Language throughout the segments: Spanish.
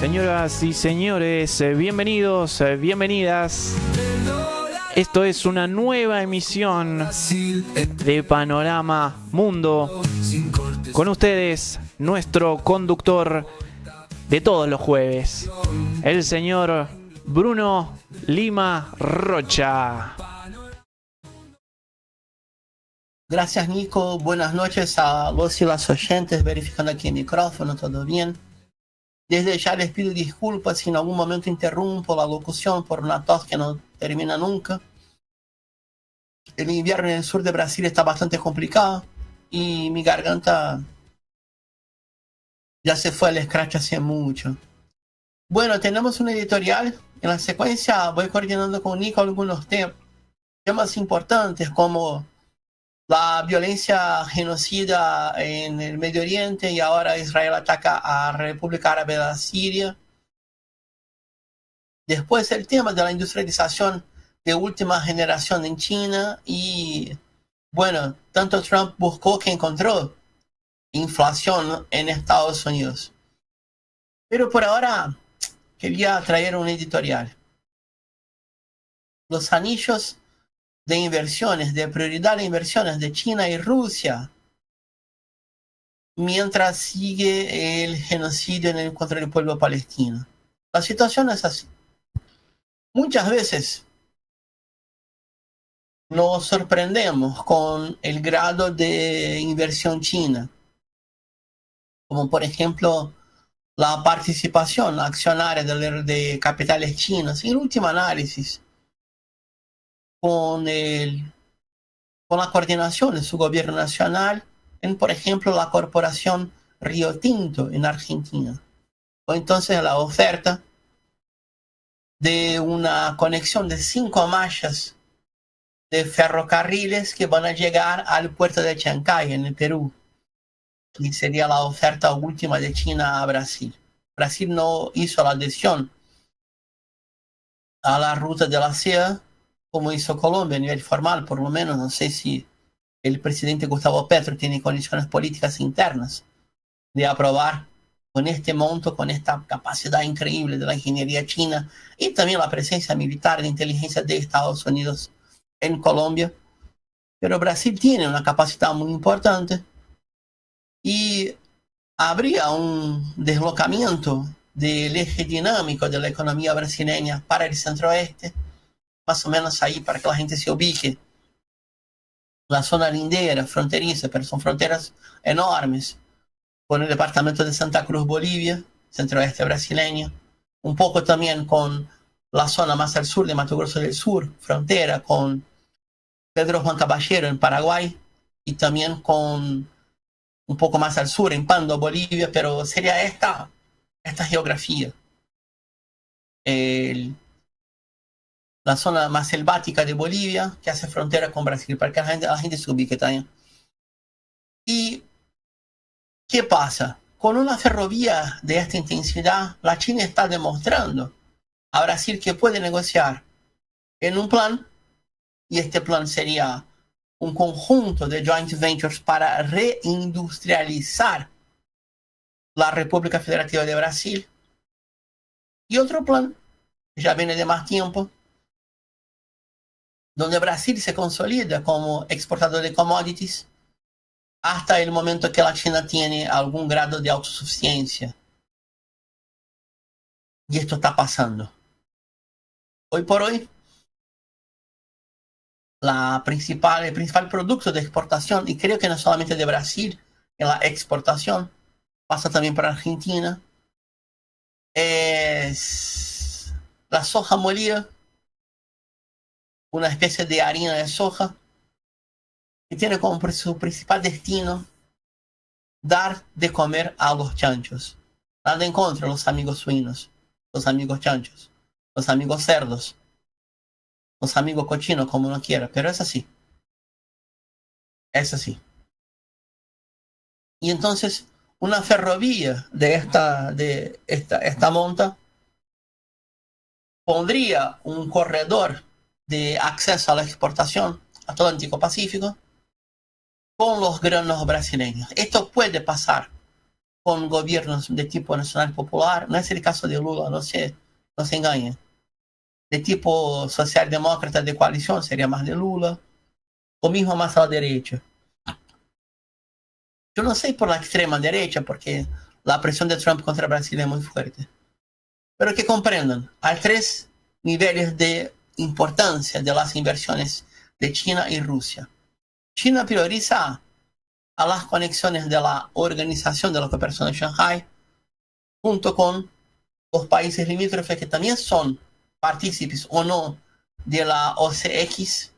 Señoras y señores, bienvenidos, bienvenidas. Esto es una nueva emisión de Panorama Mundo. Con ustedes, nuestro conductor de todos los jueves, el señor Bruno Lima Rocha. Gracias, Nico. Buenas noches a los y las oyentes, verificando aquí el micrófono, todo bien. Desde ya les pido disculpas si en algún momento interrumpo la locución por una tos que no termina nunca. El invierno en el sur de Brasil está bastante complicado y mi garganta ya se fue al scratch hace mucho. Bueno, tenemos un editorial. En la secuencia voy coordinando con Nico algunos temas importantes como la violencia genocida en el Medio Oriente y ahora Israel ataca a República Árabe de Siria. Después el tema de la industrialización de última generación en China y, bueno, tanto Trump buscó que encontró inflación en Estados Unidos. Pero por ahora quería traer un editorial. Los anillos de inversiones, de prioridad de inversiones de China y Rusia, mientras sigue el genocidio contra el pueblo palestino. La situación es así. Muchas veces nos sorprendemos con el grado de inversión china, como por ejemplo la participación accionaria de capitales chinos. En último análisis, con la coordinación de su gobierno nacional en, por ejemplo, la corporación Río Tinto en Argentina. O entonces la oferta de una conexión de 5 mallas de ferrocarriles que van a llegar al puerto de Chancay en el Perú. Y sería la oferta última de China a Brasil. Brasil no hizo la adhesión a la ruta de la seda como hizo Colombia a nivel formal, por lo menos. No sé si el presidente Gustavo Petro tiene condiciones políticas internas de aprobar con este monto, con esta capacidad increíble de la ingeniería china y también la presencia militar de inteligencia de Estados Unidos en Colombia. Pero Brasil tiene una capacidad muy importante y habría un deslocamiento del eje dinámico de la economía brasileña para el centro-oeste, más o menos ahí para que la gente se ubique. La zona lindera, fronteriza, pero son fronteras enormes, con el departamento de Santa Cruz, Bolivia, centro-oeste brasileño, un poco también con la zona más al sur de Mato Grosso del Sur, frontera con Pedro Juan Caballero en Paraguay, y también con un poco más al sur en Pando, Bolivia, pero sería esta geografía. La zona más selvática de Bolivia, que hace frontera con Brasil, para que la gente se ubique también. ¿Y qué pasa? Con una ferrovía de esta intensidad, la China está demostrando a Brasil que puede negociar en un plan, y este plan sería un conjunto de joint ventures para reindustrializar la República Federativa de Brasil, y otro plan que ya viene de más tiempo, donde Brasil se consolida como exportador de commodities hasta el momento que la China tiene algún grado de autosuficiencia. Y esto está pasando. Hoy por hoy, el principal producto de exportación, y creo que no solamente de Brasil, en la exportación, pasa también para Argentina, es la soja molida, una especie de harina de soja, que tiene como su principal destino dar de comer a los chanchos. Nada en contra de los amigos suinos, los amigos chanchos, los amigos cerdos, los amigos cochinos, como uno quiera, pero es así. Es así. Y entonces, una ferrovía de esta monta pondría un corredor de acceso a la exportación Atlántico-Pacífico con los granos brasileños. Esto puede pasar con gobiernos de tipo nacional popular. No es el caso de Lula, no se engañen. De tipo socialdemócrata de coalición sería más de Lula, o mismo más a la derecha. Yo no sé por la extrema derecha, porque la presión de Trump contra Brasil es muy fuerte. Pero que comprendan, hay tres niveles de importancia de las inversiones de China y Rusia. China prioriza a las conexiones de la Organización de la Cooperación de Shanghai, junto con los países limítrofes que también son partícipes o no de la OCX,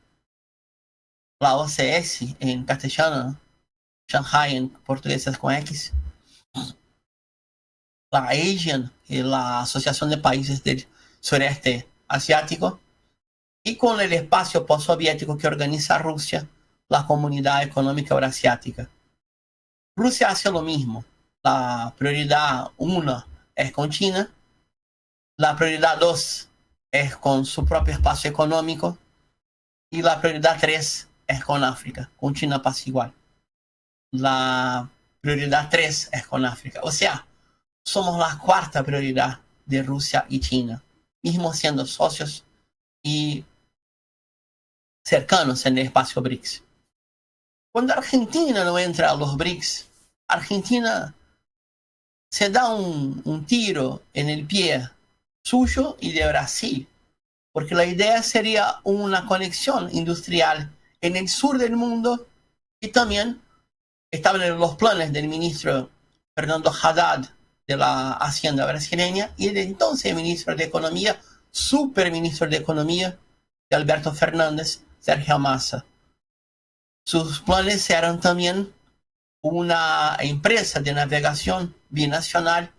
la OCS en castellano, Shanghai en portugués es con X, la ASEAN, la Asociación de Países del Sureste Asiático, y con el espacio postsoviético que organiza Rusia, la Comunidad Económica Eurasiática. Rusia hace lo mismo. La prioridad 1 es con China, la prioridad 2 es con su propio espacio económico, y la prioridad 3 es con África. Con China pasa igual. La prioridad 3 es con África. O sea, somos la cuarta prioridad de Rusia y China, mismo siendo socios y cercanos en el espacio BRICS. Cuando Argentina no entra a los BRICS, Argentina se da un tiro en el pie suyo y de Brasil, porque la idea sería una conexión industrial en el sur del mundo, y también estaban en los planes del ministro Fernando Haddad de la Hacienda brasileña y el entonces ministro de Economía, superministro de Economía de Alberto Fernández, Sergio Massa. Sus planes eran también una empresa de navegación binacional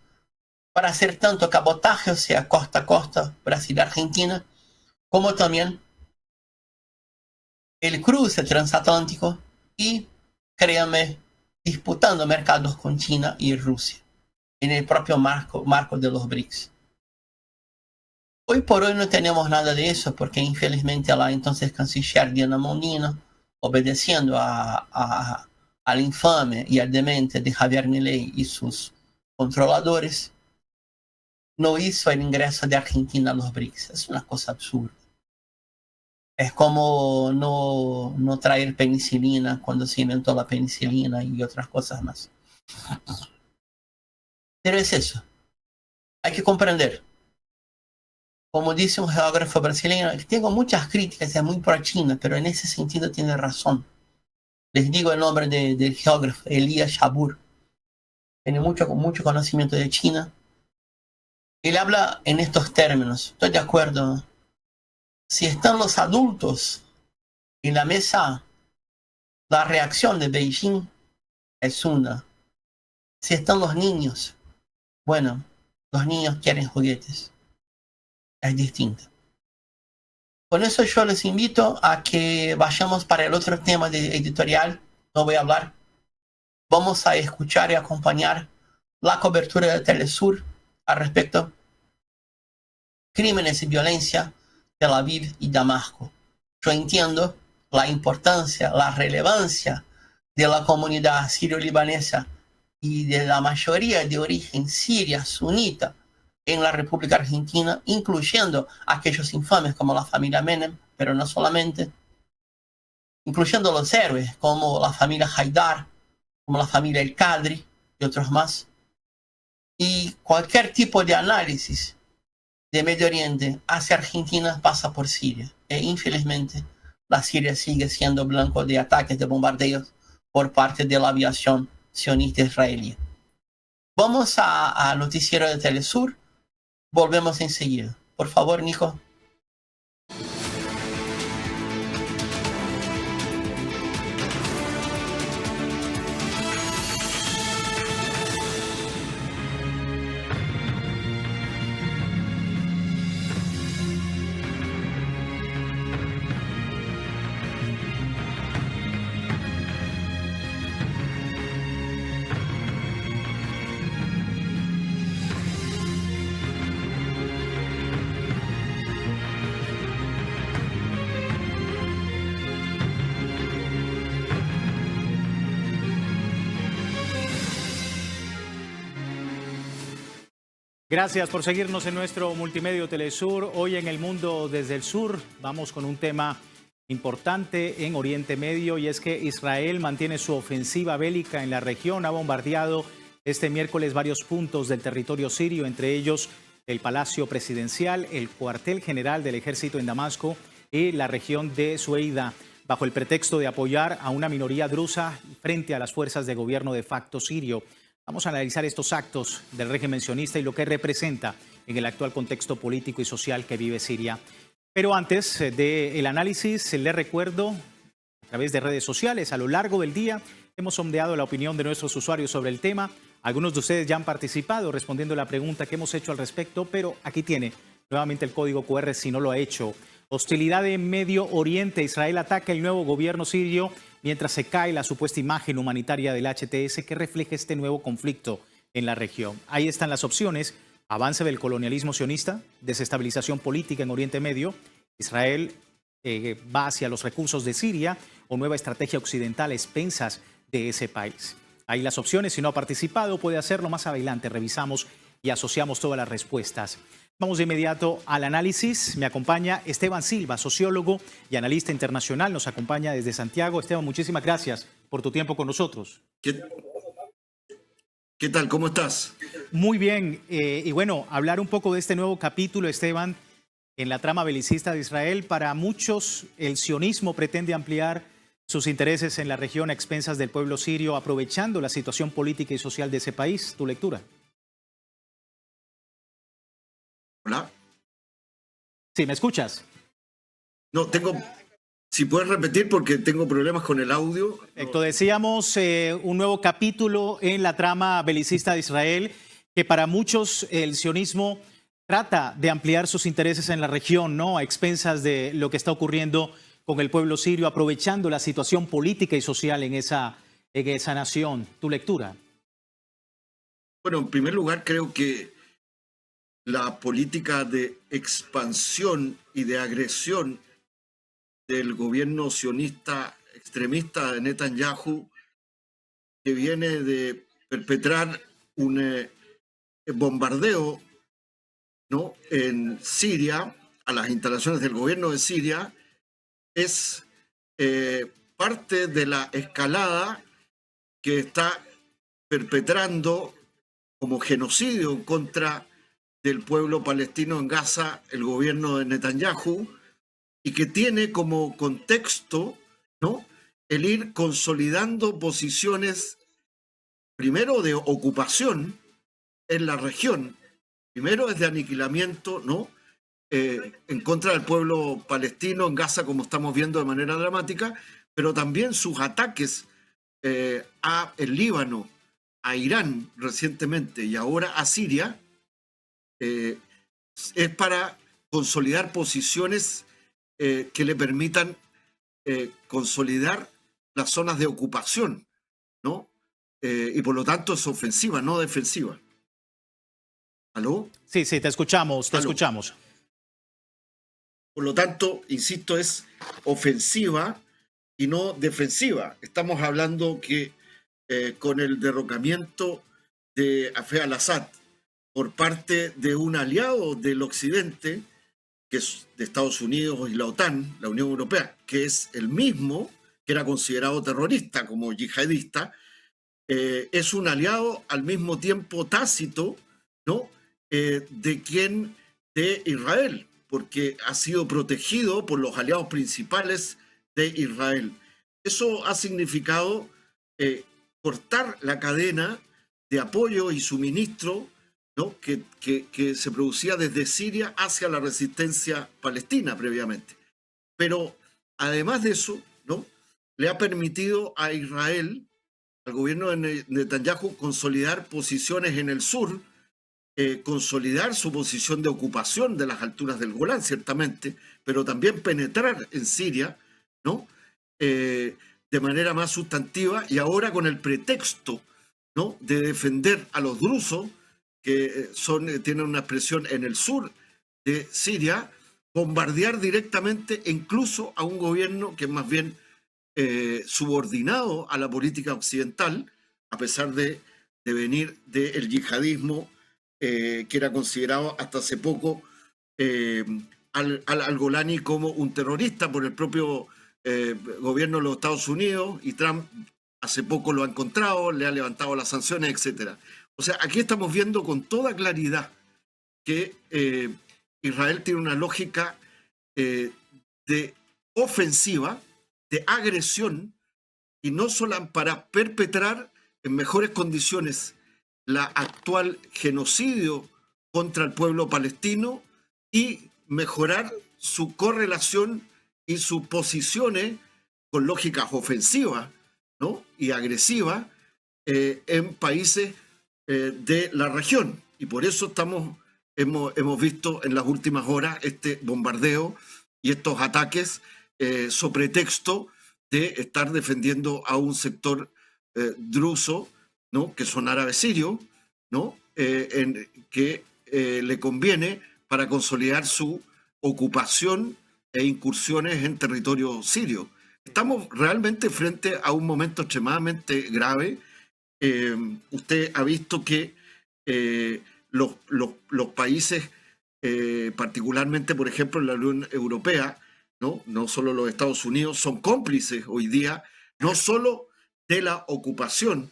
para hacer tanto cabotaje, o sea, costa a costa, Brasil-Argentina, como también el cruce transatlántico y, créanme, disputando mercados con China y Rusia en el propio marco de los BRICS. Hoy por hoy no tenemos nada de eso, porque infelizmente la entonces canciller Diana Mondino, obedeciendo al infame y al demente de Javier Milei y sus controladores, no hizo el ingreso de Argentina a los BRICS. Es una cosa absurda. Es como no traer penicilina cuando se inventó la penicilina y otras cosas más. Pero es eso. Hay que comprender. Como dice un geógrafo brasileño, tengo muchas críticas, es muy pro China, pero en ese sentido tiene razón. Les digo el nombre del geógrafo, Elias Jabbour. Tiene mucho conocimiento de China. Él habla en estos términos. Estoy de acuerdo. Si están los adultos en la mesa, la reacción de Beijing es una. Si están los niños, bueno, los niños quieren juguetes. Es distinto. Con eso yo les invito a que vayamos para el otro tema de editorial. No voy a hablar. Vamos a escuchar y acompañar la cobertura de Telesur al respecto. Crímenes y violencia, Tel Aviv y Damasco. Yo entiendo la importancia, la relevancia de la comunidad sirio-libanesa y de la mayoría de origen siria sunita en la República Argentina, incluyendo aquellos infames como la familia Menem, pero no solamente, incluyendo los héroes como la familia Haidar, como la familia El Qadri y otros más. Y cualquier tipo de análisis de Medio Oriente hacia Argentina pasa por Siria. E infelizmente la Siria sigue siendo blanco de ataques de bombardeos por parte de la aviación sionista israelí. Vamos al noticiero de Telesur. Volvemos enseguida. Por favor, Nico. Gracias por seguirnos en nuestro multimedio Telesur. Hoy en El Mundo desde el Sur vamos con un tema importante en Oriente Medio, y es que Israel mantiene su ofensiva bélica en la región. Ha bombardeado este miércoles varios puntos del territorio sirio, entre ellos el Palacio Presidencial, el cuartel general del ejército en Damasco y la región de Sueida, bajo el pretexto de apoyar a una minoría drusa frente a las fuerzas de gobierno de facto sirio. Vamos a analizar estos actos del régimen sionista y lo que representa en el actual contexto político y social que vive Siria. Pero antes del análisis, les recuerdo, a través de redes sociales, a lo largo del día, hemos sondeado la opinión de nuestros usuarios sobre el tema. Algunos de ustedes ya han participado respondiendo la pregunta que hemos hecho al respecto, pero aquí tiene nuevamente el código QR si no lo ha hecho. Hostilidad en Medio Oriente. Israel ataca el nuevo gobierno sirio mientras se cae la supuesta imagen humanitaria del HTS que refleja este nuevo conflicto en la región. Ahí están las opciones: avance del colonialismo sionista, desestabilización política en Oriente Medio, Israel va hacia los recursos de Siria, o nueva estrategia occidental a expensas de ese país. Ahí las opciones. Si no ha participado, puede hacerlo más adelante. Revisamos y asociamos todas las respuestas. Vamos de inmediato al análisis. Me acompaña Esteban Silva, sociólogo y analista internacional. Nos acompaña desde Santiago. Esteban, muchísimas gracias por tu tiempo con nosotros. ¿Qué tal? ¿Cómo estás? Muy bien. Y bueno, hablar un poco de este nuevo capítulo, Esteban, en la trama belicista de Israel. Para muchos, el sionismo pretende ampliar sus intereses en la región a expensas del pueblo sirio, aprovechando la situación política y social de ese país. ¿Tu lectura? Hola. Sí, ¿me escuchas? No, si puedes repetir porque tengo problemas con el audio. Perfecto. Decíamos un nuevo capítulo en la trama belicista de Israel, que para muchos el sionismo trata de ampliar sus intereses en la región, ¿no? A expensas de lo que está ocurriendo con el pueblo sirio, aprovechando la situación política y social en esa nación. ¿Tu lectura? Bueno, en primer lugar, creo que la política de expansión y de agresión del gobierno sionista extremista de Netanyahu, que viene de perpetrar un bombardeo, ¿no?, en Siria, a las instalaciones del gobierno de Siria, es parte de la escalada que está perpetrando como genocidio contra del pueblo palestino en Gaza el gobierno de Netanyahu, y que tiene como contexto, ¿no?, el ir consolidando posiciones, primero de ocupación en la región, primero es de aniquilamiento, ¿no?, en contra del pueblo palestino en Gaza, como estamos viendo de manera dramática, pero también sus ataques a el Líbano, a Irán recientemente y ahora a Siria, es para consolidar posiciones que le permitan consolidar las zonas de ocupación, ¿no? Y por lo tanto es ofensiva, no defensiva. ¿Aló? Sí, te escuchamos, te ¿Aló? escuchamos. Por lo tanto, insisto, es ofensiva y no defensiva. Estamos hablando que con el derrocamiento de Hafez al-Assad por parte de un aliado del occidente, que es de Estados Unidos y la OTAN, la Unión Europea, que es el mismo que era considerado terrorista como yihadista, es un aliado al mismo tiempo tácito, ¿no?, de Israel, porque ha sido protegido por los aliados principales de Israel. Eso ha significado cortar la cadena de apoyo y suministro, ¿no?, que se producía desde Siria hacia la resistencia palestina previamente. Pero además de eso, ¿no?, le ha permitido a Israel, al gobierno de Netanyahu, consolidar posiciones en el sur, consolidar su posición de ocupación de las alturas del Golán, ciertamente, pero también penetrar en Siria, ¿no?, de manera más sustantiva, y ahora con el pretexto, ¿no?, de defender a los drusos, que tienen una expresión en el sur de Siria, bombardear directamente incluso a un gobierno que es más bien subordinado a la política occidental, a pesar de venir del yihadismo que era considerado hasta hace poco al Golani como un terrorista por el propio gobierno de los Estados Unidos, y Trump hace poco lo ha encontrado, le ha levantado las sanciones, etc. O sea, aquí estamos viendo con toda claridad que Israel tiene una lógica de ofensiva, de agresión, y no solo para perpetrar en mejores condiciones la actual genocidio contra el pueblo palestino y mejorar su correlación y sus posiciones con lógicas ofensivas, ¿no?, y agresivas en países de la región. Y por eso hemos visto en las últimas horas este bombardeo y estos ataques sobre texto de estar defendiendo a un sector druso, ¿no?, que son árabes sirios, ¿no?, que le conviene para consolidar su ocupación e incursiones en territorio sirio. Estamos realmente frente a un momento extremadamente grave. Usted ha visto que los países, particularmente, por ejemplo, en la Unión Europea, no solo los Estados Unidos, son cómplices hoy día, no solo de la ocupación,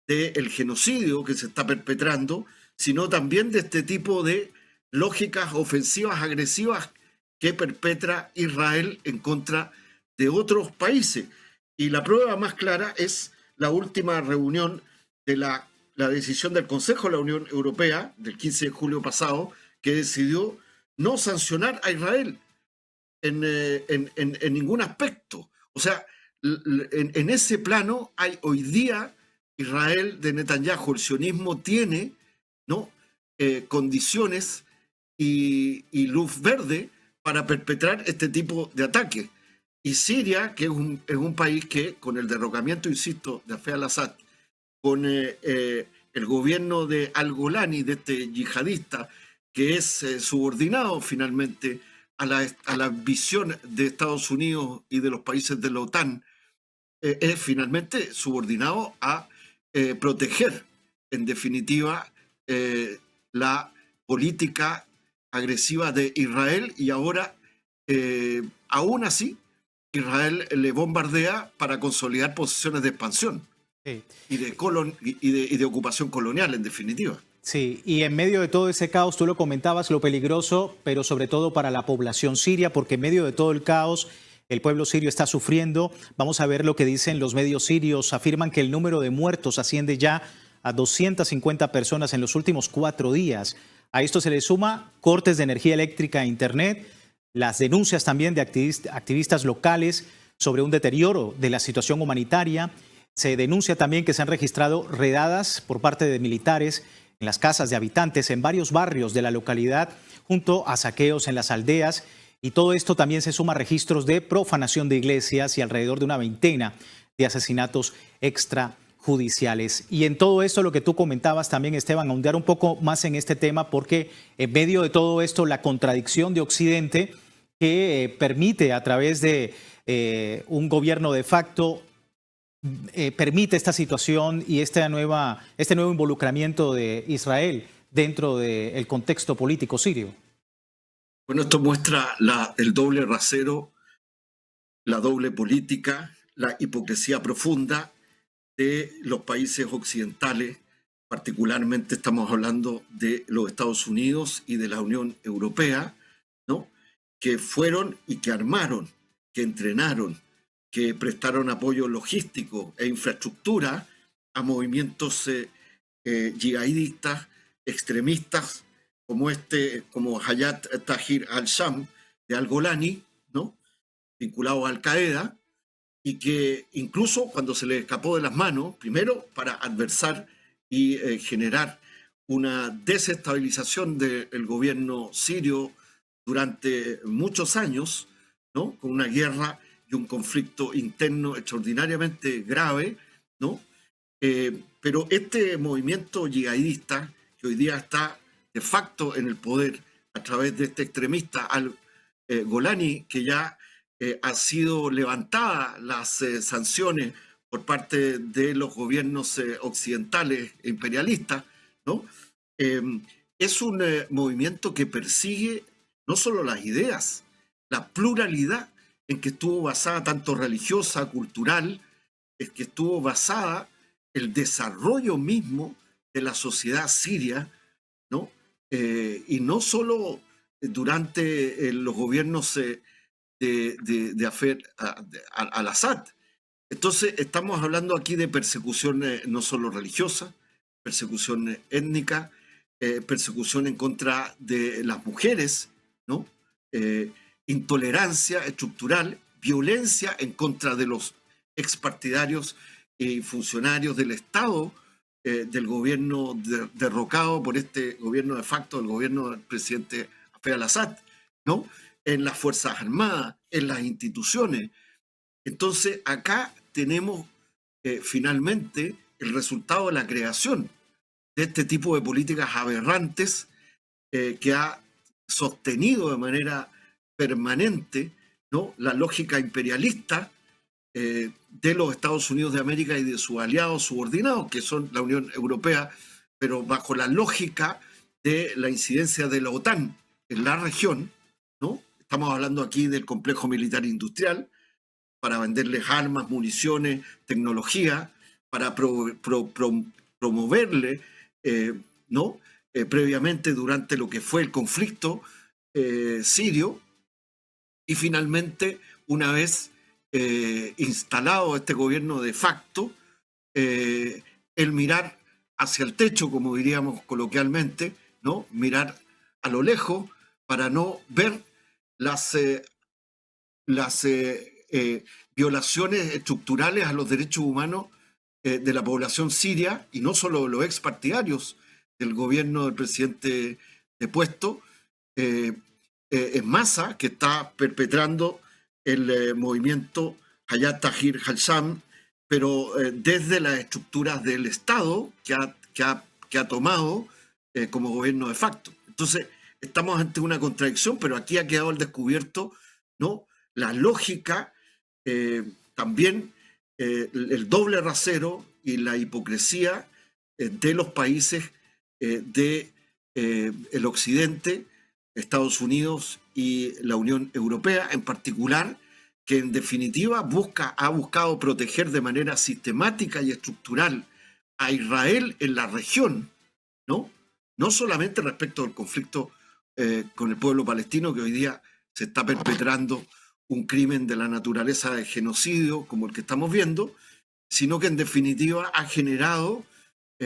del genocidio que se está perpetrando, sino también de este tipo de lógicas ofensivas, agresivas que perpetra Israel en contra de otros países. Y la prueba más clara es la última reunión de la decisión del Consejo de la Unión Europea del 15 de julio pasado, que decidió no sancionar a Israel en ningún aspecto. O sea, en ese plano hay hoy día Israel de Netanyahu, el sionismo tiene, ¿no?, condiciones y luz verde para perpetrar este tipo de ataques. Y Siria, que es un país que, con el derrocamiento, insisto, de Hafez al-Assad, con el gobierno de al-Golani, de este yihadista, que es subordinado finalmente a la visión de Estados Unidos y de los países de la OTAN, es finalmente subordinado a proteger, en definitiva, la política agresiva de Israel, y ahora, aún así, Israel le bombardea para consolidar posiciones de expansión y de ocupación colonial, en definitiva. Sí, y en medio de todo ese caos, tú lo comentabas, lo peligroso, pero sobre todo para la población siria, porque en medio de todo el caos, el pueblo sirio está sufriendo. Vamos a ver lo que dicen los medios sirios. Afirman que el número de muertos asciende ya a 250 personas en los últimos 4 días. A esto se le suma cortes de energía eléctrica e internet, las denuncias también de activistas locales sobre un deterioro de la situación humanitaria. Se denuncia también que se han registrado redadas por parte de militares en las casas de habitantes en varios barrios de la localidad, junto a saqueos en las aldeas. Y todo esto también se suma a registros de profanación de iglesias y alrededor de una veintena de asesinatos extrajudiciales. Y en todo esto, lo que tú comentabas también, Esteban, ahondar un poco más en este tema, porque en medio de todo esto, la contradicción de Occidente, que permite a través de un gobierno de facto, permite esta situación y este nuevo involucramiento de Israel dentro del contexto político sirio. Bueno, esto muestra el doble rasero, la doble política, la hipocresía profunda de los países occidentales. Particularmente estamos hablando de los Estados Unidos y de la Unión Europea, ¿no?, que fueron y que armaron, que entrenaron, que prestaron apoyo logístico e infraestructura a movimientos yihadistas, extremistas, como Hayat Tahrir al-Sham de al-Golani, ¿no?, vinculado a Al-Qaeda, y que incluso cuando se le escapó de las manos, primero para adversar y generar una desestabilización del gobierno sirio durante muchos años, ¿no?, con una guerra y un conflicto interno extraordinariamente grave, ¿no? Pero este movimiento yihadista, que hoy día está de facto en el poder a través de este extremista al-Golani, que ya ha sido levantada las sanciones por parte de los gobiernos occidentales e imperialistas, ¿no?, es un movimiento que persigue no solo las ideas, la pluralidad en que estuvo basada tanto religiosa, cultural, es que estuvo basada el desarrollo mismo de la sociedad siria, ¿no? Y no solo durante los gobiernos de al-Assad. Entonces estamos hablando aquí de persecución no solo religiosa, persecución étnica, persecución en contra de las mujeres, ¿no? Intolerancia estructural, violencia en contra de los expartidarios y funcionarios del Estado, del gobierno derrocado por este gobierno de facto, el gobierno del presidente Hafez al-Assad, ¿no? En las Fuerzas Armadas, en las instituciones. Entonces acá tenemos finalmente el resultado de la creación de este tipo de políticas aberrantes que ha sostenido de manera permanente, ¿no?, la lógica imperialista de los Estados Unidos de América y de sus aliados subordinados, que son la Unión Europea, pero bajo la lógica de la incidencia de la OTAN en la región, ¿no? Estamos hablando aquí del complejo militar industrial, para venderles armas, municiones, tecnología, para promoverle, ¿no? Previamente durante lo que fue el conflicto sirio, y finalmente, una vez instalado este gobierno de facto, el mirar hacia el techo, como diríamos coloquialmente, ¿no? Mirar a lo lejos para no ver las violaciones estructurales a los derechos humanos de la población siria, y no solo los ex partidarios del gobierno del presidente depuesto, en masa, que está perpetrando el movimiento Hayat Tahrir al-Sham, pero desde las estructuras del Estado que ha tomado como gobierno de facto. Entonces, estamos ante una contradicción, pero aquí ha quedado al descubierto, ¿no?, la lógica, también el doble rasero y la hipocresía de los países del occidente, Estados Unidos y la Unión Europea en particular, que en definitiva ha buscado proteger de manera sistemática y estructural a Israel en la región, ¿no? No solamente respecto del conflicto con el pueblo palestino, que hoy día se está perpetrando un crimen de la naturaleza de genocidio como el que estamos viendo, sino que en definitiva ha generado,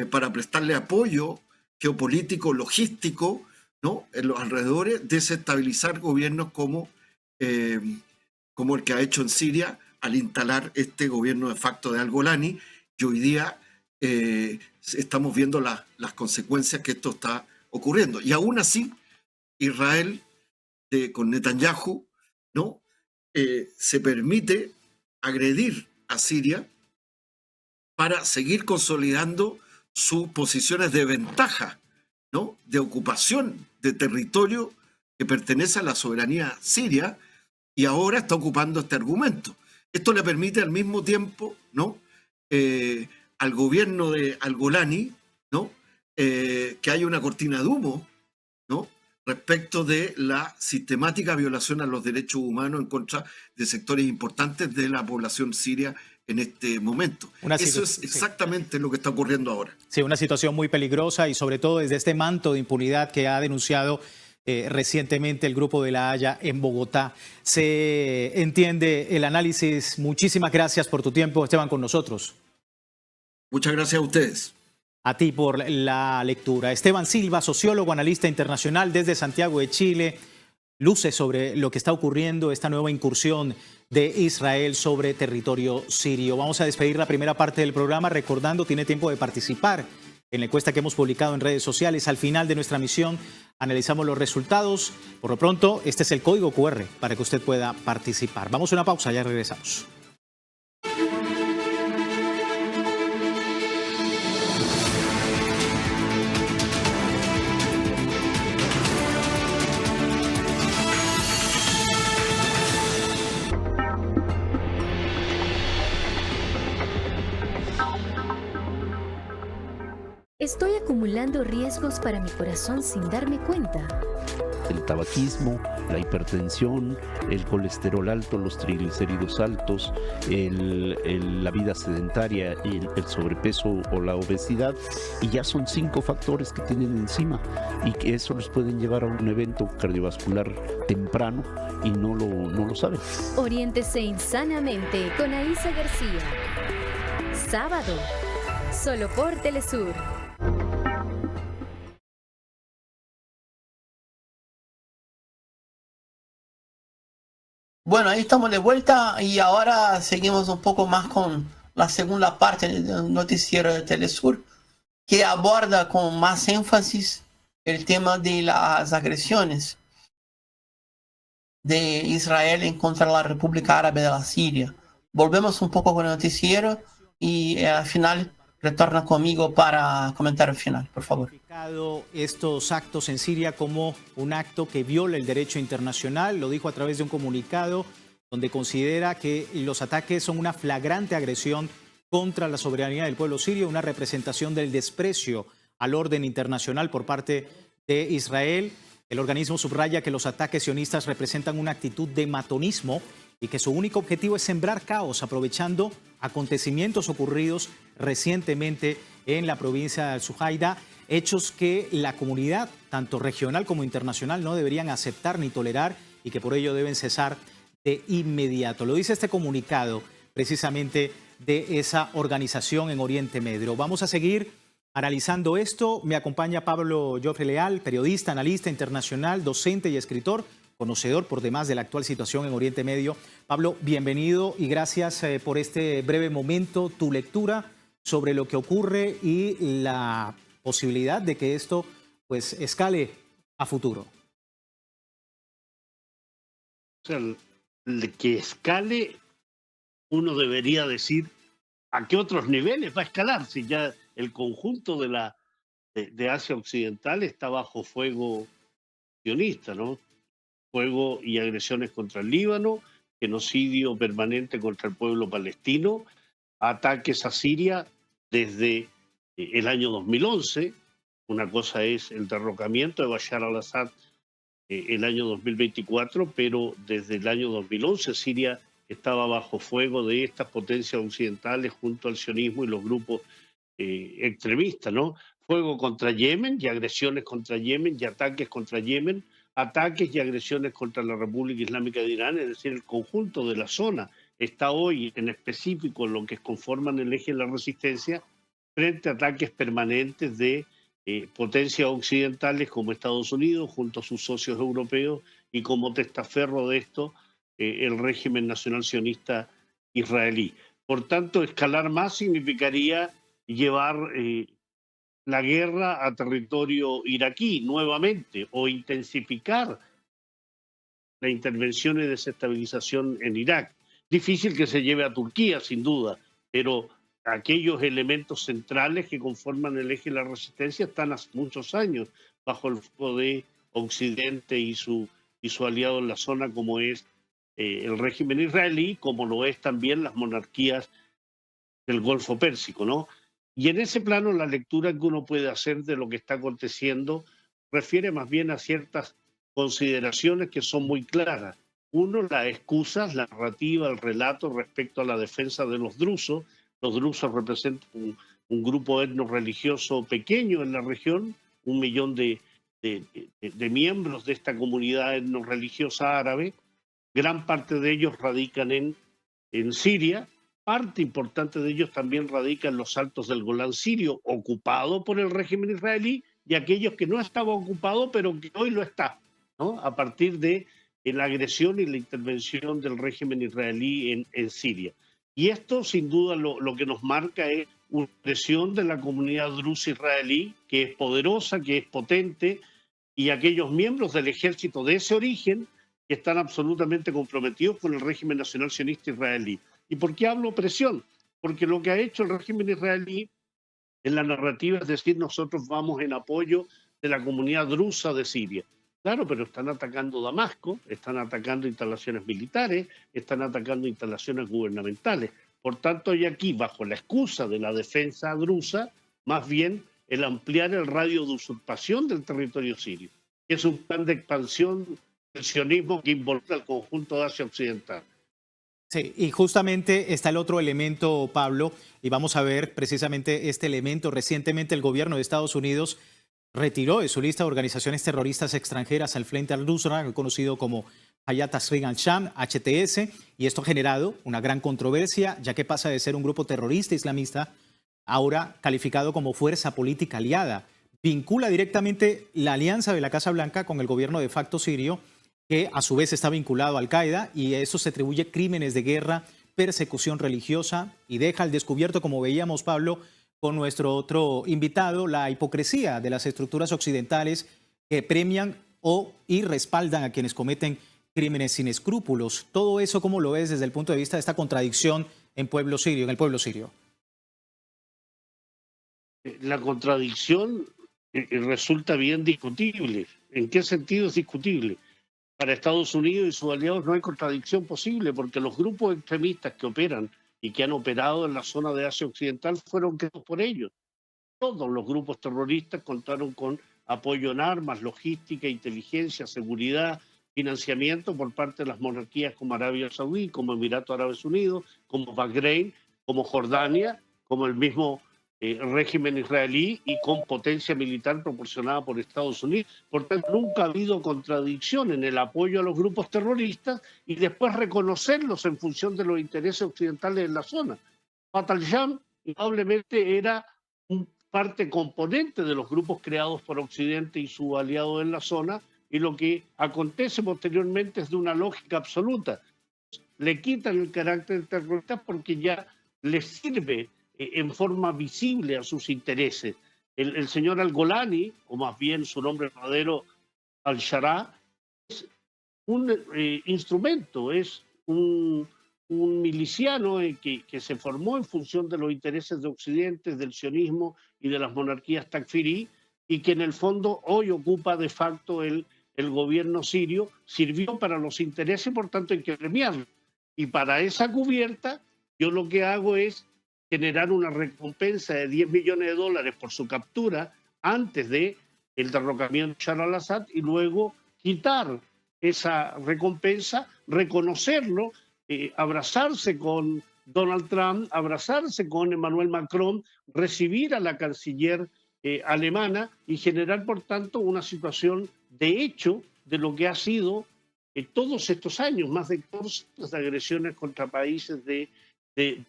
para prestarle apoyo geopolítico, logístico, ¿no?, en los alrededores, desestabilizar gobiernos como el que ha hecho en Siria al instalar este gobierno de facto de al-Golani, y hoy día estamos viendo las consecuencias que esto está ocurriendo. Y aún así, Israel, con Netanyahu, ¿no?, se permite agredir a Siria para seguir consolidando sus posiciones de ventaja, ¿no?, de ocupación de territorio que pertenece a la soberanía siria, y ahora está ocupando este argumento. Esto le permite al mismo tiempo, ¿no?, al gobierno de al-Golani, ¿no?, que haya una cortina de humo, ¿no?, respecto de la sistemática violación a los derechos humanos en contra de sectores importantes de la población siria en este momento. Eso es exactamente lo que está ocurriendo ahora. Sí, una situación muy peligrosa, y sobre todo desde este manto de impunidad que ha denunciado recientemente el Grupo de La Haya en Bogotá. Se entiende el análisis. Muchísimas gracias por tu tiempo, Esteban, con nosotros. Muchas gracias a ustedes. A ti por la lectura. Esteban Silva, sociólogo, analista internacional desde Santiago de Chile, luce sobre lo que está ocurriendo, esta nueva incursión de Israel sobre territorio sirio. Vamos a despedir la primera parte del programa recordando, tiene tiempo de participar en la encuesta que hemos publicado en redes sociales. Al final de nuestra misión analizamos los resultados. Por lo pronto, este es el código QR para que usted pueda participar. Vamos a una pausa, ya regresamos. Estoy acumulando riesgos para mi corazón sin darme cuenta. El tabaquismo, la hipertensión, el colesterol alto, los triglicéridos altos, la vida sedentaria, el sobrepeso o la obesidad, y ya son 5 factores que tienen encima y que eso les pueden llevar a un evento cardiovascular temprano y no lo saben. Oriéntese insanamente con Aisa García. Sábado, solo por Telesur. Bueno, ahí estamos de vuelta y ahora seguimos un poco más con la segunda parte del noticiero de Telesur, que aborda con más énfasis el tema de las agresiones de Israel en contra de la República Árabe de la Siria. Volvemos un poco con el noticiero y al final retorna conmigo para comentar el final, por favor. Estos actos en Siria como un acto que viola el derecho internacional, lo dijo a través de un comunicado donde considera que los ataques son una flagrante agresión contra la soberanía del pueblo sirio, una representación del desprecio al orden internacional por parte de Israel. El organismo subraya que los ataques sionistas representan una actitud de matonismo y que su único objetivo es sembrar caos, aprovechando acontecimientos ocurridos recientemente en la provincia de Al-Suhaida, hechos que la comunidad, tanto regional como internacional, no deberían aceptar ni tolerar y que por ello deben cesar de inmediato. Lo dice este comunicado precisamente de esa organización en Oriente Medio. Vamos a seguir analizando esto. Me acompaña Pablo Joffre Leal, periodista, analista internacional, docente y escritor, conocedor por demás de la actual situación en Oriente Medio. Pablo, bienvenido y gracias por este breve momento, tu lectura sobre lo que ocurre y la posibilidad de que esto pues escale a futuro. O sea, que escale, uno debería decir a qué otros niveles va a escalar, si ya el conjunto de Asia Occidental está bajo fuego sionista, ¿no? Fuego y agresiones contra el Líbano, genocidio permanente contra el pueblo palestino, ataques a Siria desde el año 2011. Una cosa es el derrocamiento de Bashar al-Assad el año 2024, pero desde el año 2011 Siria estaba bajo fuego de estas potencias occidentales junto al sionismo y los grupos extremistas, ¿no? Fuego contra Yemen y agresiones contra Yemen y ataques contra Yemen, ataques y agresiones contra la República Islámica de Irán, es decir, el conjunto de la zona está hoy en específico en lo que conforman el eje de la resistencia frente a ataques permanentes de potencias occidentales como Estados Unidos junto a sus socios europeos y como testaferro de esto el régimen nacional sionista israelí. Por tanto, escalar más significaría llevar la guerra a territorio iraquí nuevamente o intensificar la intervención y desestabilización en Irak. Difícil que se lleve a Turquía, sin duda, pero aquellos elementos centrales que conforman el eje de la resistencia están hace muchos años bajo el fuego de Occidente y su aliado en la zona, como es el régimen israelí, como lo es también las monarquías del Golfo Pérsico, ¿no? Y en ese plano la lectura que uno puede hacer de lo que está aconteciendo refiere más bien a ciertas consideraciones que son muy claras. Uno, las excusas, la narrativa, el relato respecto a la defensa de los drusos. Los drusos representan un grupo etno-religioso pequeño en la región, 1 millón de miembros de esta comunidad etno-religiosa árabe. Gran parte de ellos radican en Siria. Parte importante de ellos también radica en los altos del Golán sirio, ocupado por el régimen israelí, y aquellos que no estaba ocupado, pero que hoy lo está, ¿no? A partir de la agresión y la intervención del régimen israelí en Siria. Y esto, sin duda, lo que nos marca es una presión de la comunidad drusa israelí, que es poderosa, que es potente, y aquellos miembros del ejército de ese origen que están absolutamente comprometidos con el régimen nacional sionista israelí. ¿Y por qué hablo presión? Porque lo que ha hecho el régimen israelí en la narrativa es decir, nosotros vamos en apoyo de la comunidad drusa de Siria. Claro, pero están atacando Damasco, están atacando instalaciones militares, están atacando instalaciones gubernamentales. Por tanto, hay aquí, bajo la excusa de la defensa drusa, más bien el ampliar el radio de usurpación del territorio sirio. Es un plan de expansión del sionismo que involucra al conjunto de Asia Occidental. Sí, y justamente está el otro elemento, Pablo, y vamos a ver precisamente este elemento. Recientemente el gobierno de Estados Unidos retiró de su lista de organizaciones terroristas extranjeras al Frente al-Nusra, conocido como Hayat Tahrir al-Sham, HTS, y esto ha generado una gran controversia, ya que pasa de ser un grupo terrorista islamista, ahora calificado como fuerza política aliada. Vincula directamente la alianza de la Casa Blanca con el gobierno de facto sirio, que a su vez está vinculado a Al-Qaeda, y eso se atribuye crímenes de guerra, persecución religiosa, y deja al descubierto, como veíamos, Pablo, con nuestro otro invitado, la hipocresía de las estructuras occidentales que premian y respaldan a quienes cometen crímenes sin escrúpulos. Todo eso, ¿cómo lo ves desde el punto de vista de esta contradicción en el pueblo sirio? La contradicción resulta bien discutible. ¿En qué sentido es discutible? Para Estados Unidos y sus aliados no hay contradicción posible, porque los grupos extremistas que operan y que han operado en la zona de Asia Occidental fueron creados por ellos. Todos los grupos terroristas contaron con apoyo en armas, logística, inteligencia, seguridad, financiamiento por parte de las monarquías como Arabia Saudí, como Emiratos Árabes Unidos, como Bahrein, como Jordania, como el mismo régimen israelí, y con potencia militar proporcionada por Estados Unidos. Por tanto, nunca ha habido contradicción en el apoyo a los grupos terroristas y después reconocerlos en función de los intereses occidentales en la zona. Fatah al-Sham probablemente era un parte componente de los grupos creados por Occidente y sus aliados en la zona, y lo que acontece posteriormente es de una lógica absoluta. Le quitan el carácter terrorista porque ya les sirve en forma visible a sus intereses. El señor Al-Golani, o más bien su nombre verdadero Al-Shara, es un instrumento, es un miliciano que se formó en función de los intereses de Occidente, del sionismo y de las monarquías takfirí, y que en el fondo hoy ocupa de facto el gobierno sirio. Sirvió para los intereses, por tanto hay que premiarlo. Y para esa cubierta, yo lo que hago es generar una recompensa de $10 millones por su captura antes del derrocamiento de Bashar al-Assad, y luego quitar esa recompensa, reconocerlo, abrazarse con Donald Trump, abrazarse con Emmanuel Macron, recibir a la canciller alemana y generar, por tanto, una situación de hecho de lo que ha sido todos estos años, más de 14 agresiones contra países de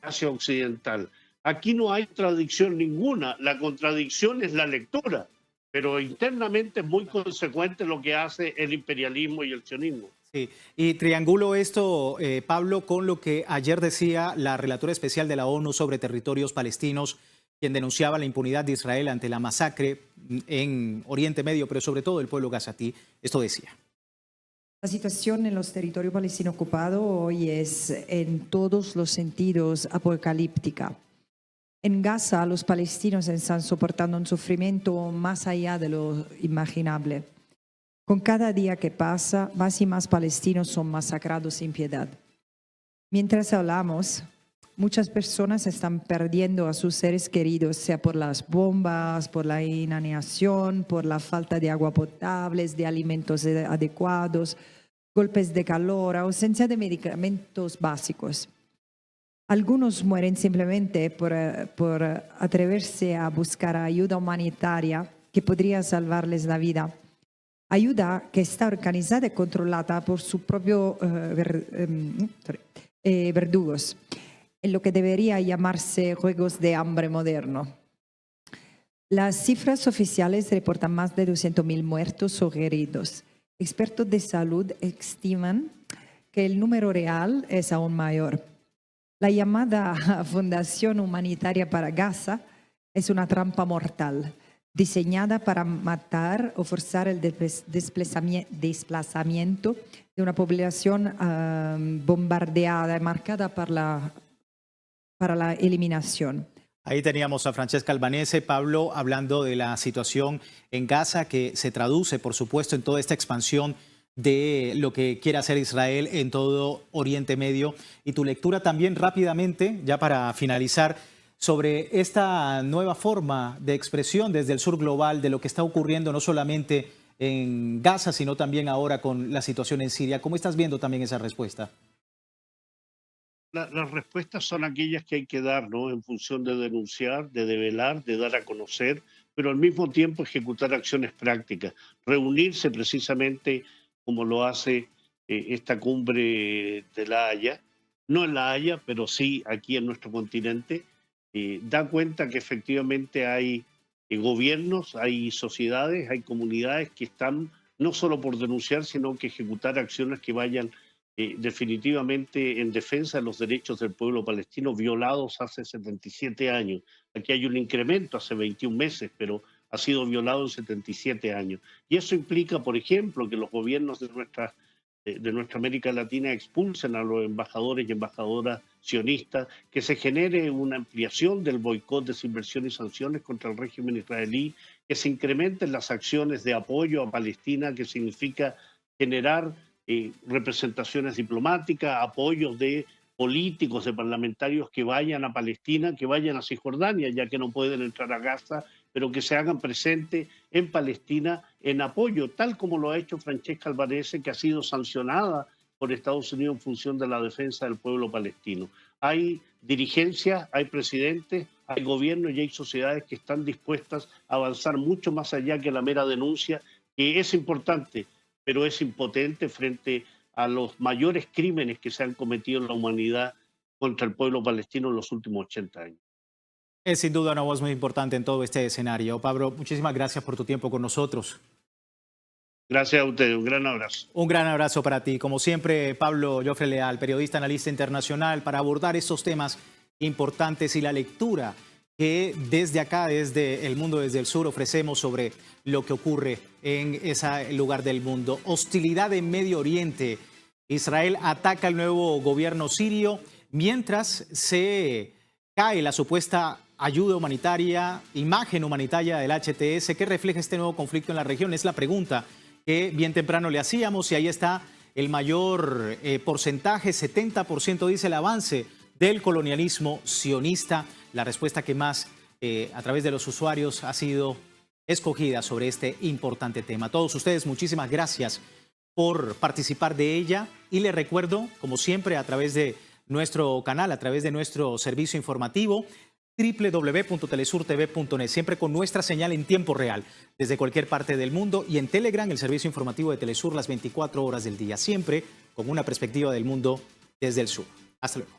Asia Occidental. Aquí no hay contradicción ninguna, la contradicción es la lectura, pero internamente es muy consecuente lo que hace el imperialismo y el sionismo. Sí, y triangulo esto, Pablo, con lo que ayer decía la relatora especial de la ONU sobre territorios palestinos, quien denunciaba la impunidad de Israel ante la masacre en Oriente Medio, pero sobre todo el pueblo gazatí. Esto decía. La situación en los territorios palestinos ocupados hoy es en todos los sentidos apocalíptica. En Gaza, los palestinos están soportando un sufrimiento más allá de lo imaginable. Con cada día que pasa, más y más palestinos son masacrados sin piedad. Mientras hablamos, muchas personas están perdiendo a sus seres queridos, sea por las bombas, por la inanición, por la falta de agua potable, de alimentos adecuados, golpes de calor, ausencia de medicamentos básicos. Algunos mueren simplemente por atreverse a buscar ayuda humanitaria que podría salvarles la vida. Ayuda que está organizada y controlada por sus propios verdugos, en lo que debería llamarse juegos de hambre moderno. Las cifras oficiales reportan más de 200.000 muertos o heridos. Expertos de salud estiman que el número real es aún mayor. La llamada Fundación Humanitaria para Gaza es una trampa mortal, diseñada para matar o forzar el desplazamiento de una población bombardeada y marcada para la eliminación. Ahí teníamos a Francesca Albanese, Pablo, hablando de la situación en Gaza, que se traduce, por supuesto, en toda esta expansión de lo que quiere hacer Israel en todo Oriente Medio. Y tu lectura también rápidamente, ya para finalizar, sobre esta nueva forma de expresión desde el sur global de lo que está ocurriendo no solamente en Gaza, sino también ahora con la situación en Siria. ¿Cómo estás viendo también esa respuesta? Las respuestas son aquellas que hay que dar, ¿no? En función de denunciar, de develar, de dar a conocer, pero al mismo tiempo ejecutar acciones prácticas. Reunirse precisamente como lo hace esta cumbre de La Haya, no en La Haya, pero sí aquí en nuestro continente, da cuenta que efectivamente hay gobiernos, hay sociedades, hay comunidades que están no solo por denunciar, sino que ejecutar acciones que vayan definitivamente en defensa de los derechos del pueblo palestino violados hace 77 años. Aquí hay un incremento hace 21 meses, pero ha sido violado en 77 años. Y eso implica, por ejemplo, que los gobiernos de nuestra América Latina expulsen a los embajadores y embajadoras sionistas, que se genere una ampliación del boicot, desinversión y sanciones contra el régimen israelí, que se incrementen las acciones de apoyo a Palestina, que significa generar representaciones diplomáticas, apoyos de políticos, de parlamentarios que vayan a Palestina, que vayan a Cisjordania, ya que no pueden entrar a Gaza, pero que se hagan presentes en Palestina en apoyo, tal como lo ha hecho Francesca Albanese, que ha sido sancionada por Estados Unidos en función de la defensa del pueblo palestino. Hay dirigencias, hay presidentes, hay gobiernos y hay sociedades que están dispuestas a avanzar mucho más allá que la mera denuncia, que es importante, pero es impotente frente a los mayores crímenes que se han cometido en la humanidad contra el pueblo palestino en los últimos 80 años. Es sin duda una voz muy importante en todo este escenario. Pablo, muchísimas gracias por tu tiempo con nosotros. Gracias a ustedes, un gran abrazo. Un gran abrazo para ti. Como siempre, Pablo Joffre Leal, periodista, analista internacional, para abordar estos temas importantes y la lectura que desde acá, desde el mundo, desde el sur, ofrecemos sobre lo que ocurre en ese lugar del mundo. Hostilidad en Medio Oriente. Israel ataca al nuevo gobierno sirio mientras se cae la supuesta ayuda humanitaria, imagen humanitaria del HTS. ¿Qué refleja este nuevo conflicto en la región? Es la pregunta que bien temprano le hacíamos y ahí está el mayor porcentaje, 70% dice el avance del colonialismo sionista. La respuesta que más a través de los usuarios ha sido escogida sobre este importante tema. A todos ustedes, muchísimas gracias por participar de ella y les recuerdo, como siempre, a través de nuestro canal, a través de nuestro servicio informativo, www.telesurtv.net, siempre con nuestra señal en tiempo real, desde cualquier parte del mundo, y en Telegram, el servicio informativo de Telesur, las 24 horas del día, siempre con una perspectiva del mundo desde el sur. Hasta luego.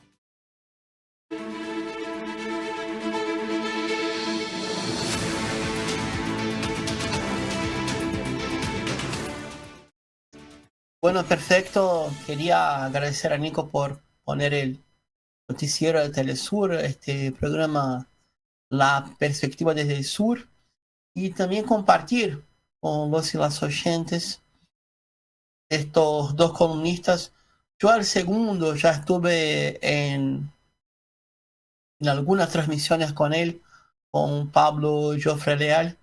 Bueno, perfecto. Quería agradecer a Nico por poner el noticiero de Telesur, este programa La Perspectiva desde el Sur, y también compartir con los y las oyentes estos dos columnistas. Yo al segundo ya estuve en algunas transmisiones con él, con Pablo Joffre Leal,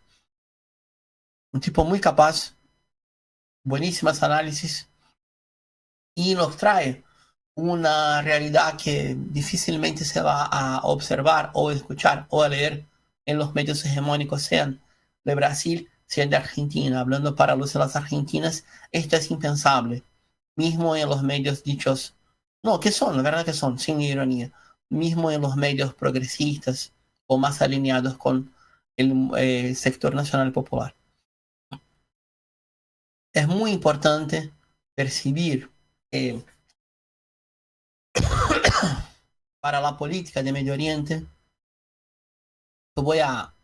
un tipo muy capaz, buenísimas análisis, y nos trae una realidad que difícilmente se va a observar o escuchar o a leer en los medios hegemónicos, sean de Brasil, sean de Argentina. Hablando para los y las argentinas, esto es impensable, mismo en los medios dichos, no, que son, la verdad que son, sin ironía, mismo en los medios progresistas o más alineados con el sector nacional popular. Es muy importante percibir que para la política de Medio Oriente, yo voy a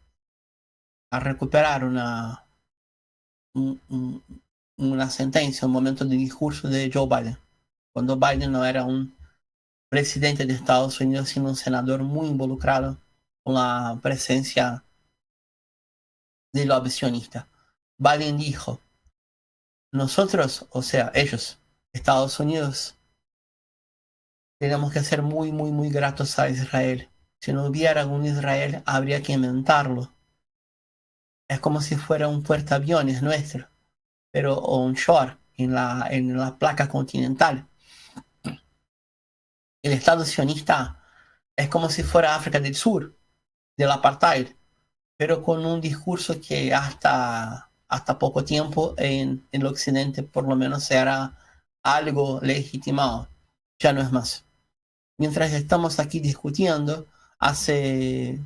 recuperar una sentencia, un momento de discurso de Joe Biden, cuando Biden no era un presidente de Estados Unidos, sino un senador muy involucrado con la presencia del lobby sionista. Biden dijo: nosotros, o sea, ellos, Estados Unidos, tenemos que ser muy, muy, muy gratos a Israel. Si no hubiera un Israel, habría que inventarlo. Es como si fuera un puertaaviones nuestro, pero onshore, en la placa continental. El Estado sionista es como si fuera África del Sur, del apartheid, pero con un discurso que hasta poco tiempo en el occidente por lo menos era algo legitimado, ya no es más. Mientras estamos aquí discutiendo, hace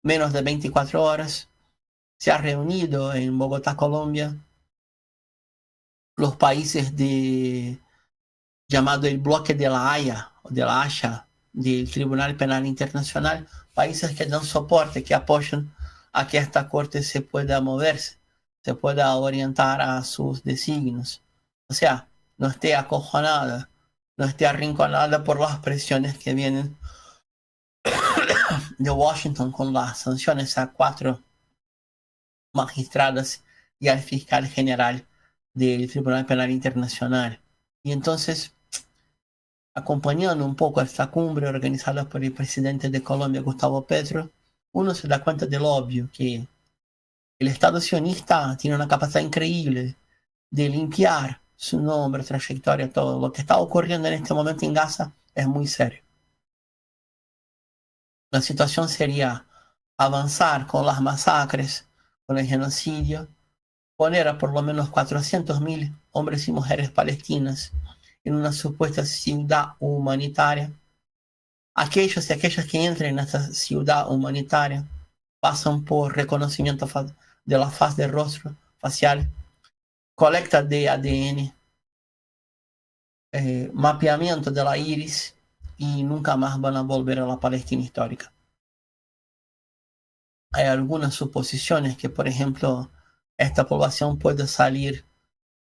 menos de 24 horas se ha reunido en Bogotá, Colombia, los países llamado el bloque de la Haya, o de la Haya, del Tribunal Penal Internacional, países que dan soporte, que apoyan a que esta corte se pueda moverse, se pueda orientar a sus designios. O sea, no esté acojonada, no esté arrinconada por las presiones que vienen de Washington con las sanciones a 4 magistradas y al fiscal general del Tribunal Penal Internacional. Y entonces, acompañando un poco esta cumbre organizada por el presidente de Colombia, Gustavo Petro, uno se da cuenta del obvio, que el Estado sionista tiene una capacidad increíble de limpiar su nombre, trayectoria, todo. Lo que está ocurriendo en este momento en Gaza es muy serio. La situación sería avanzar con las masacres, con el genocidio, poner a por lo menos 400.000 hombres y mujeres palestinas en una supuesta ciudad humanitaria. Aquellos y aquellas que entren en esta ciudad humanitaria pasan por reconocimiento de la faz del rostro facial, colecta de ADN, mapeamiento de la iris, y nunca más van a volver a la Palestina histórica. Hay algunas suposiciones que, por ejemplo, esta población puede salir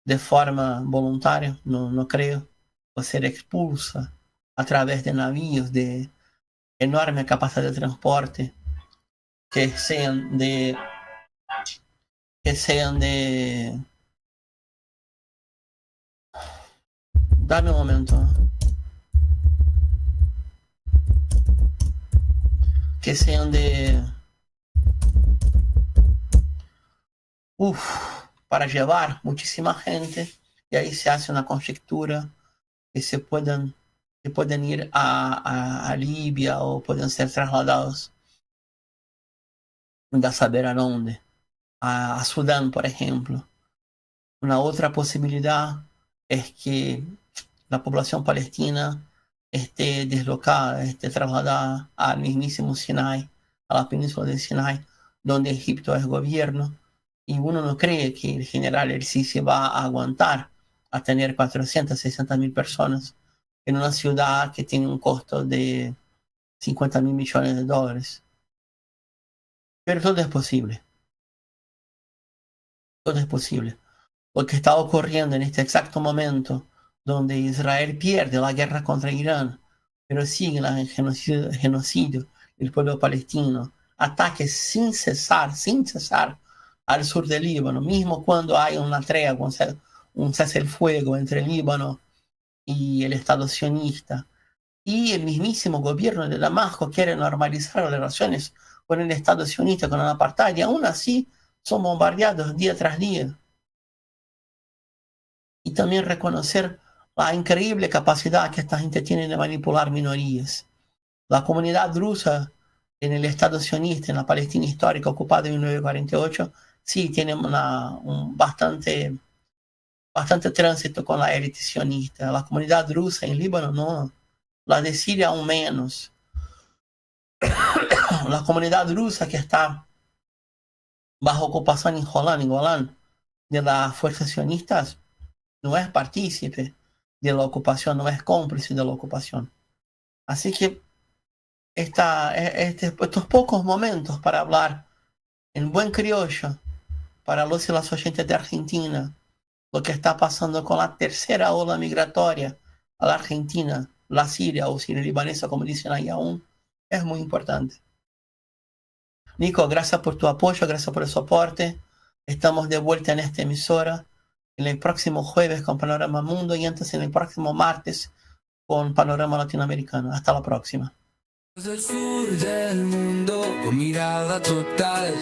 de forma voluntaria, no creo, o ser expulsa a través de navíos de enorme capacidad de transporte, que sean de dame un momento, que sean de para llevar muchísima gente, y ahí se hace una conjetura que se pueden ir a Libia, o pueden ser trasladados a saber a dónde, a Sudán, por ejemplo. Una otra posibilidad es que la población palestina esté deslocada, esté trasladada al mismísimo Sinai, a la península del Sinai, donde Egipto es gobierno, y uno no cree que el general el-Sisi va a aguantar a tener 400.000-600.000 personas en una ciudad que tiene un costo de $50.000 millones. Pero todo es posible. Todo es posible. Lo que está ocurriendo en este exacto momento, donde Israel pierde la guerra contra Irán, pero sigue el genocidio del pueblo palestino, ataques sin cesar al sur del Líbano, mismo cuando hay una tregua, un cese el fuego entre el Líbano y el Estado sionista. Y el mismísimo gobierno de Damasco quiere normalizar las relaciones con el Estado sionista, con el apartheid, y aún así son bombardeados día tras día. Y también reconocer la increíble capacidad que esta gente tiene de manipular minorías. La comunidad drusa en el Estado sionista, en la Palestina histórica ocupada en 1948, sí tiene un bastante tránsito con la élite sionista. La comunidad drusa en Líbano no, la de Siria aún menos. La comunidad drusa que está bajo ocupación en Golán, de las fuerzas sionistas, no es partícipe de la ocupación, no es cómplice de la ocupación. Así que estos pocos momentos para hablar en buen criollo para los y las oyentes de Argentina, lo que está pasando con la tercera ola migratoria a la Argentina, la Siria o Siria libanesa, como dicen ahí aún, es muy importante. Nico, gracias por tu apoyo, gracias por el soporte. Estamos de vuelta en esta emisora en el próximo jueves con Panorama Mundo, y antes en el próximo martes con Panorama Latinoamericano. Hasta la próxima. Del sur del mundo, con mirada total.